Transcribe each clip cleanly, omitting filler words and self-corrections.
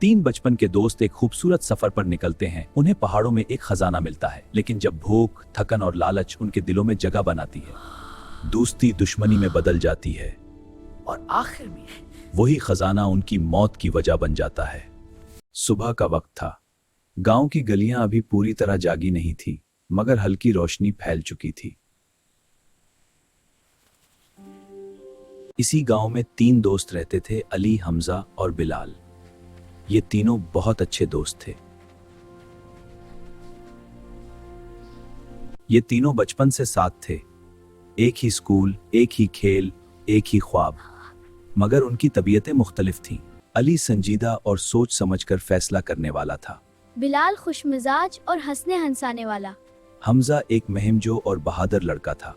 तीन बचपन के दोस्त एक खूबसूरत सफर पर निकलते हैं। उन्हें पहाड़ों में एक खजाना मिलता है, लेकिन जब भूख, थकन और लालच उनके दिलों में जगह बनाती है, दोस्ती दुश्मनी में बदल जाती है और आखिर में वही खजाना उनकी मौत की वजह बन जाता है। सुबह का वक्त था। गांव की गलियां अभी पूरी तरह जागी नहीं थी, मगर हल्की रोशनी फैल चुकी थी। इसी गांव में तीन दोस्त रहते थे, अली, हमजा और बिलाल। ये तीनों बहुत अच्छे दोस्त थे। ये तीनों बचपन से साथ थे। एक ही स्कूल, एक ही खेल, एक ही ख्वाब, मगर उनकी तबीयतें मुख्तलिफ थीं। अली संजीदा और सोच समझकर फैसला करने वाला था। बिलाल खुशमिजाज और हंसने हंसाने वाला। हमजा एक मुहिमजो और बहादुर लड़का था।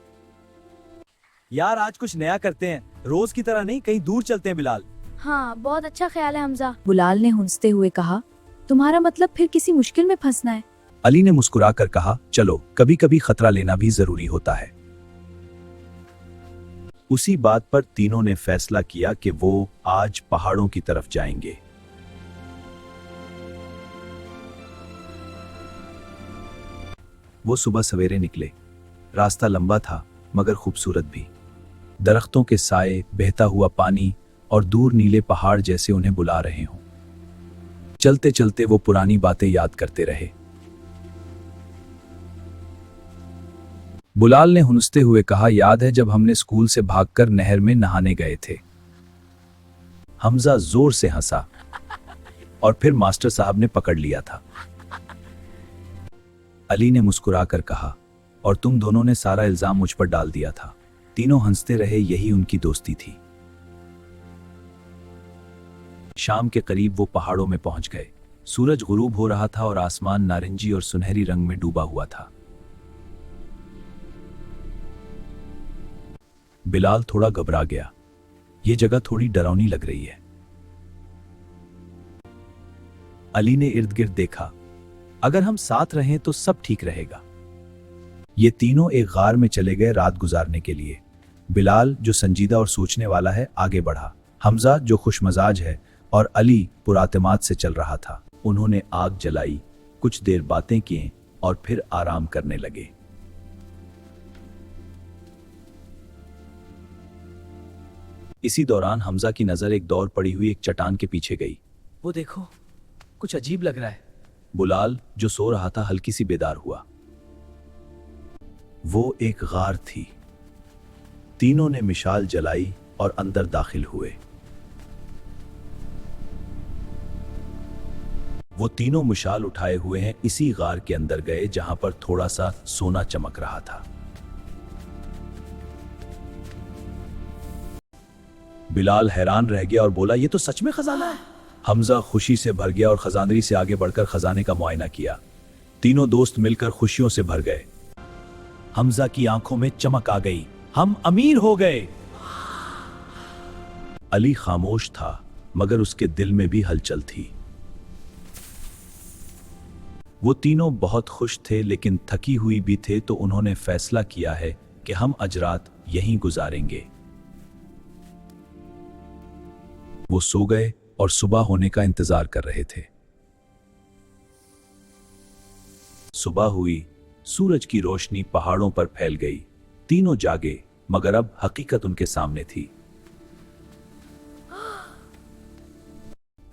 यार, आज कुछ नया करते हैं, रोज की तरह नहीं, कहीं दूर चलते हैं बिलाल। हाँ, बहुत अच्छा ख्याल है हमजा। बिलाल ने हंसते हुए कहा, तुम्हारा मतलब फिर किसी मुश्किल में फंसना है? अली ने मुस्कुराकर कहा, चलो, कभी कभी खतरा लेना भी जरूरी होता है। उसी बात पर तीनों ने फैसला किया कि वो आज पहाड़ों की तरफ जाएंगे। वो सुबह सवेरे निकले। रास्ता लंबा था, मगर खूबसूरत भी। दरख्तों के साए, बहता हुआ पानी और दूर नीले पहाड़ जैसे उन्हें बुला रहे हों। चलते चलते वो पुरानी बातें याद करते रहे। बिलाल ने हंसते हुए कहा, याद है जब हमने स्कूल से भागकर नहर में नहाने गए थे? हमजा जोर से हंसा और फिर मास्टर साहब ने पकड़ लिया था। अली ने मुस्कुराकर कहा, और तुम दोनों ने सारा इल्जाम मुझ पर डाल दिया था। तीनों हंसते रहे, यही उनकी दोस्ती थी। शाम के करीब वो पहाड़ों में पहुंच गए। सूरज गुरूब हो रहा था और आसमान नारंगी और सुनहरी रंग में डूबा हुआ था। बिलाल थोड़ा घबरा गया। ये जगह थोड़ी डरावनी लग रही है। अली ने इर्द गिर्द देखा। अगर हम साथ रहें तो सब ठीक रहेगा। ये तीनों एक गार में चले गए रात गुजारने के लिए। बिलाल, जो संजीदा और सोचने वाला है, आगे बढ़ा। हमजा, जो खुशमजाज है, और अली पुरातमाद से चल रहा था। उन्होंने आग जलाई, कुछ देर बातें की और फिर आराम करने लगे। इसी दौरान हमजा की नजर एक दौड़ पड़ी हुई एक चट्टान के पीछे गई। वो देखो, कुछ अजीब लग रहा है। बिलाल, जो सो रहा था, हल्की सी बेदार हुआ। वो एक गार थी। तीनों ने मिशाल जलाई और अंदर दाखिल हुए। वो तीनों मिशाल उठाए हुए हैं इसी गार के अंदर गए, जहां पर थोड़ा सा सोना चमक रहा था। बिलाल हैरान रह गया और बोला, ये तो सच में खजाना है। हमजा खुशी से भर गया और खजानदरी से आगे बढ़कर खजाने का मुआयना किया। तीनों दोस्त मिलकर खुशियों से भर गए। हमजा की आंखों में चमक आ गई। हम अमीर हो गए। अली खामोश था, मगर उसके दिल में भी हलचल थी। वो तीनों बहुत खुश थे, लेकिन थकी हुई भी थे, तो उन्होंने फैसला किया है कि हम अजरात यहीं गुजारेंगे। वो सो गए और सुबह होने का इंतजार कर रहे थे। सुबह हुई, सूरज की रोशनी पहाड़ों पर फैल गई। तीनों जागे, मगर अब हकीकत उनके सामने थी।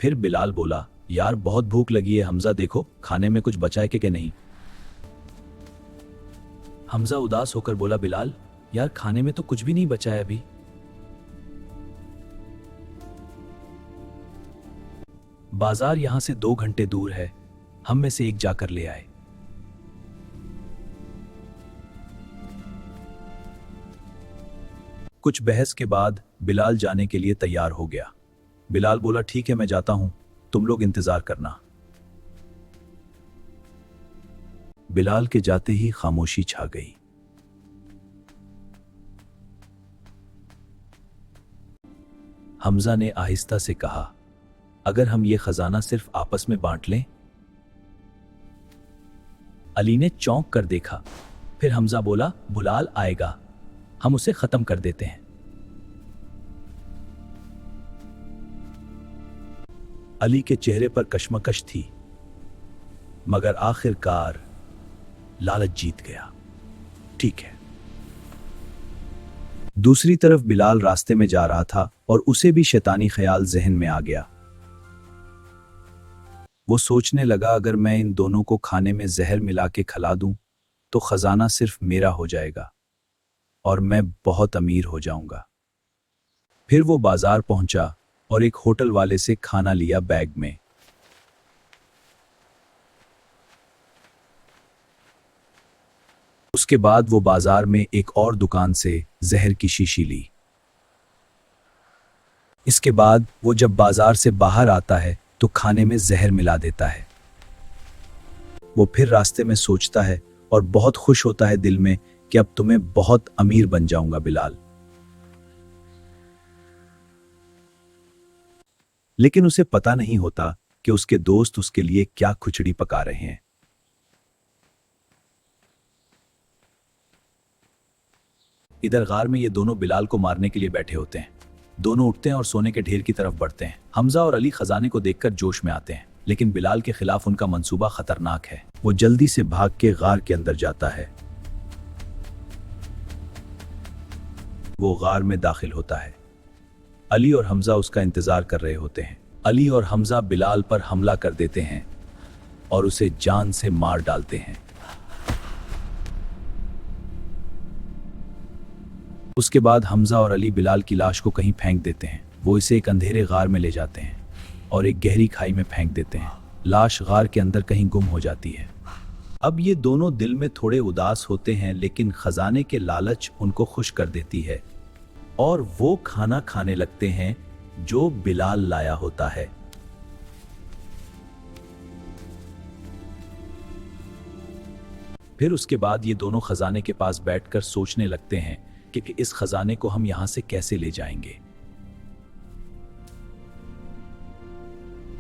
फिर बिलाल बोला, यार बहुत भूख लगी है। हमजा, देखो खाने में कुछ बचा है कि नहीं? हमजा उदास होकर बोला, बिलाल यार, खाने में तो कुछ भी नहीं बचा है अभी। बाजार यहां से 2 घंटे दूर है, हम में से एक जाकर ले आए। कुछ बहस के बाद बिलाल जाने के लिए तैयार हो गया। बिलाल बोला, ठीक है, मैं जाता हूं, तुम लोग इंतजार करना। बिलाल के जाते ही खामोशी छा गई। हमजा ने आहिस्ता से कहा, अगर हम ये खजाना सिर्फ आपस में बांट लें? अली ने चौंक कर देखा। फिर हमजा बोला, बिलाल आएगा, हम उसे खत्म कर देते हैं। अली के चेहरे पर कश्मकश थी, मगर आखिरकार लालच जीत गया। ठीक है। दूसरी तरफ बिलाल रास्ते में जा रहा था और उसे भी शैतानी ख्याल जहन में आ गया। वो सोचने लगा, अगर मैं इन दोनों को खाने में जहर मिला के खिला दूं तो खजाना सिर्फ मेरा हो जाएगा और मैं बहुत अमीर हो जाऊंगा। फिर वो बाजार पहुंचा और एक होटल वाले से खाना लिया बैग में। उसके बाद वो बाजार में एक और दुकान से जहर की शीशी ली। इसके बाद वो जब बाजार से बाहर आता है तो खाने में जहर मिला देता है। वो फिर रास्ते में सोचता है और बहुत खुश होता है दिल में कि अब तुम्हें बहुत अमीर बन जाऊंगा बिलाल। लेकिन उसे पता नहीं होता कि उसके दोस्त उसके लिए क्या खिचड़ी पका रहे हैं। इधर गार में ये दोनों बिलाल को मारने के लिए बैठे होते हैं। दोनों उठते हैं और सोने के ढेर की तरफ बढ़ते हैं। हमजा और अली खजाने को देखकर जोश में आते हैं, लेकिन बिलाल के खिलाफ उनका मंसूबा खतरनाक है। वो जल्दी से भाग के गार के अंदर जाता है। वो गार में दाखिल होता है। अली और हमजा उसका इंतजार कर रहे होते हैं। अली और हमजा बिलाल पर हमला कर देते हैं और उसे जान से मार डालते हैं। उसके बाद हमजा और अली बिलाल की लाश को कहीं फेंक देते हैं। वो इसे एक अंधेरे गार में ले जाते हैं और एक गहरी खाई में फेंक देते हैं। लाश गार के अंदर कहीं गुम हो जाती है। अब ये दोनों दिल में थोड़े उदास होते हैं, लेकिन खजाने के लालच उनको खुश कर देती है और वो खाना खाने लगते हैं जो बिलाल लाया होता है। फिर उसके बाद ये दोनों खजाने के पास बैठकर सोचने लगते हैं कि इस खजाने को हम यहां से कैसे ले जाएंगे।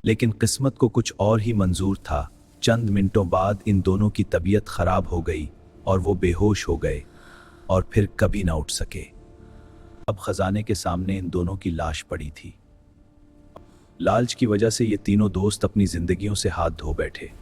लेकिन किस्मत को कुछ और ही मंजूर था। चंद मिनटों बाद इन दोनों की तबीयत खराब हो गई और वो बेहोश हो गए और फिर कभी ना उठ सके। अब खजाने के सामने इन दोनों की लाश पड़ी थी। लालच की वजह से ये तीनों दोस्त अपनी जिंदगियों से हाथ धो बैठे।